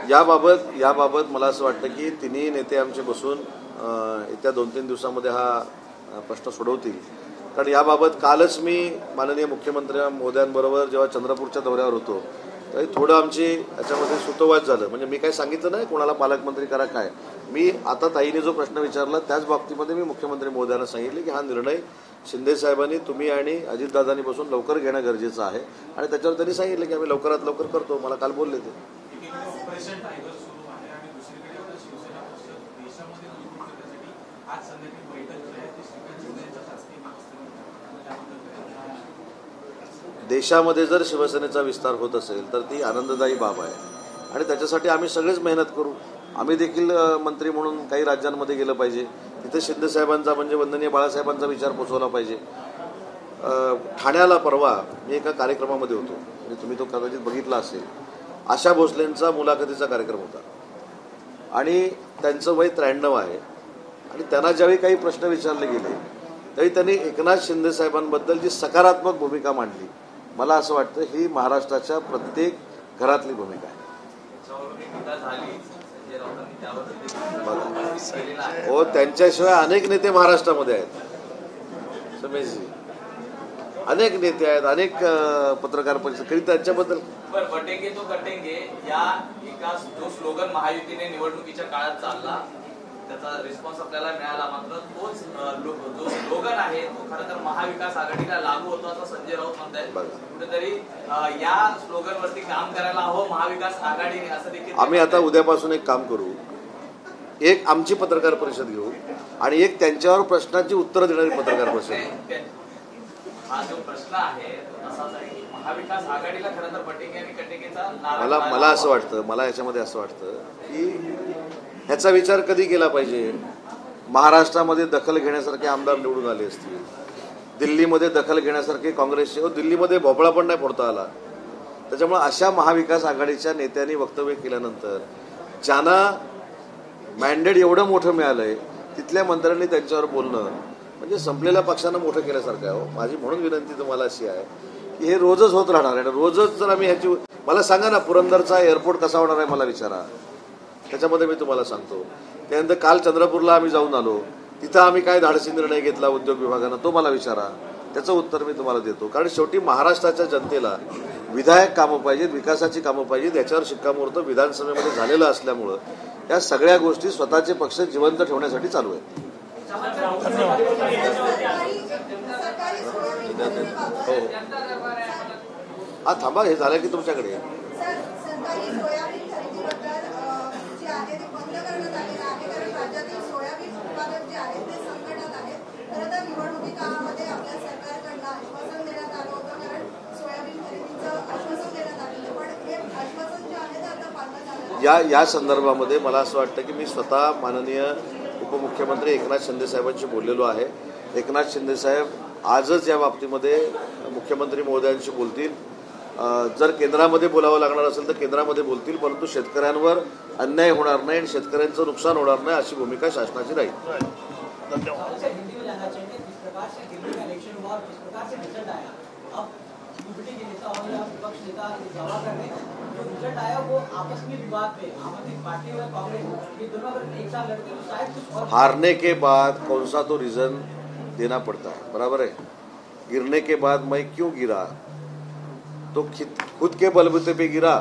याबाबत मला असं वाटतं की तिन्ही नेते आमचे बसून येत्या 2-3 दिवसामध्ये हा प्रश्न सोडवतील. कारण याबाबत कालच मी माननीय मुख्यमंत्री महोदयांबरोबर जेव्हा चंद्रपूरच्या दौऱ्यावर होतो तरी थोडं आमची याच्यामध्ये सुतोवाच झालं. म्हणजे मी काही सांगितलं नाही कोणाला पालकमंत्री करा काय. मी आता ताईने जो प्रश्न विचारला त्याच बाबतीमध्ये मी मुख्यमंत्री महोदयांना सांगितले की हा निर्णय शिंदे साहेबांनी तुम्ही आणि अजितदादांनी बसून लवकर घेणं गरजेचं आहे आणि त्याच्यावर त्यांनी सांगितलं की आम्ही लवकरात लवकर करतो. मला काल बोलले ते. देशामध्ये जर शिवसेनेचा विस्तार होत असेल तर ती आनंददायी बाब आहे आणि त्याच्यासाठी आम्ही सगळेच मेहनत करू. आम्ही देखील मंत्री म्हणून काही राज्यांमध्ये गेलं पाहिजे. तिथे शिंदे साहेबांचा म्हणजे वंदनीय बाळासाहेबांचा विचार पोचवला पाहिजे. ठाण्याला परवा मी एका कार्यक्रमामध्ये होतो म्हणजे तुम्ही तो कदाचित बघितला असेल. आशा भोसलेंचा मुलाखतीचा कार्यक्रम होता आणि त्यांचं वय 93 आहे आणि त्यांना ज्यावेळी काही प्रश्न विचारले गेले त्यावेळी त्यांनी एकनाथ शिंदे साहेबांबद्दल जी सकारात्मक भूमिका मांडली मला असं वाटतं ही महाराष्ट्राच्या प्रत्येक घरातली भूमिका आहे. हो त्यांच्याशिवाय अनेक नेते महाराष्ट्रामध्ये आहेत. समेशजी अनेक नेते आहेत, अनेक पत्रकार परिषद कधी त्यांच्याबद्दल बटेंगे तो कटेंगे या एका जो स्लोगन महायुतीने निवडणुकीच्या काळात चालला त्याचा रिस्पॉन्स आपल्याला मिळाला. मात्र तोच जो स्लोगन आहे तो खरं तर महाविकास आघाडीला लागू होतो असं संजय राऊत म्हणतायत. कुठेतरी या स्लोगन वरती काम करायला हवं महाविकास आघाडीने असं देखील. आम्ही आता उद्यापासून एक काम करू. एक आमची पत्रकार परिषद घेऊ आणि एक त्यांच्यावर प्रश्नांची उत्तरं देणारी पत्रकार परिषद. हा जो प्रश्न आहे असाच आहे की महाविकास आघाडीला खरं तर बटेंगे आणि कटेंगेचा मला असं वाटतं मला याच्यामध्ये असं वाटतं की ह्याचा विचार कधी केला पाहिजे. महाराष्ट्रामध्ये दखल घेण्यासारखे आमदार निवडून आले असतील, दिल्लीमध्ये दखल घेण्यासारखे काँग्रेसचे दिल्लीमध्ये भोपळा पण नाही फोडता आला. त्याच्यामुळे अशा महाविकास आघाडीच्या नेत्यांनी वक्तव्य केल्यानंतर ज्यांना मॅन्डेट एवढं मोठं मिळालंय तिथल्या मंत्र्यांनी त्यांच्यावर बोलणं म्हणजे संपलेल्या पक्षानं मोठं केल्यासारखं आहे. माझी म्हणून विनंती तुम्हाला अशी आहे की हे रोजच होत राहणार आहे. रोजच जर आम्ही ह्याची मला सांगा ना पुरंदरचा एअरपोर्ट कसा होणार आहे मला विचारा. त्याच्यामध्ये मी तुम्हाला सांगतो. त्यानंतर काल चंद्रपूरला आम्ही जाऊन आलो तिथं आम्ही काय धाडसी निर्णय घेतला उद्योग विभागानं तो मला विचारा. त्याचं उत्तर मी तुम्हाला देतो. कारण शेवटी महाराष्ट्राच्या जनतेला विधायक कामं पाहिजेत, विकासाची कामं पाहिजेत. याच्यावर शिक्कामोर्तब विधानसभेमध्ये झालेलं असल्यामुळं या सगळ्या गोष्टी स्वतःचे पक्ष जिवंत ठेवण्यासाठी चालू आहेत. हो हा थांबा हे झालं की तुमच्याकडे या संदर्भामध्ये मला असं वाटतं की मी स्वतः माननीय उपमुख्यमंत्री एकनाथ शिंदे साहेबांशी बोललेलो आहे. एकनाथ शिंदे साहेब आजच या बाबतीमध्ये मुख्यमंत्री महोदयांशी बोलतील. जर केंद्रामध्ये बोलावं लागणार असेल तर केंद्रामध्ये बोलतील. परंतु शेतकऱ्यांवर अन्याय होणार नाही आणि शेतकऱ्यांचं नुकसान होणार नाही अशी भूमिका शासनाची राहील. हारने के बाद कौन सा तो रीजन देना पड़ता है, बराबर है. गिरने के बाद मैं क्यों गिरा तो खुद के बलबूते पे गिरा.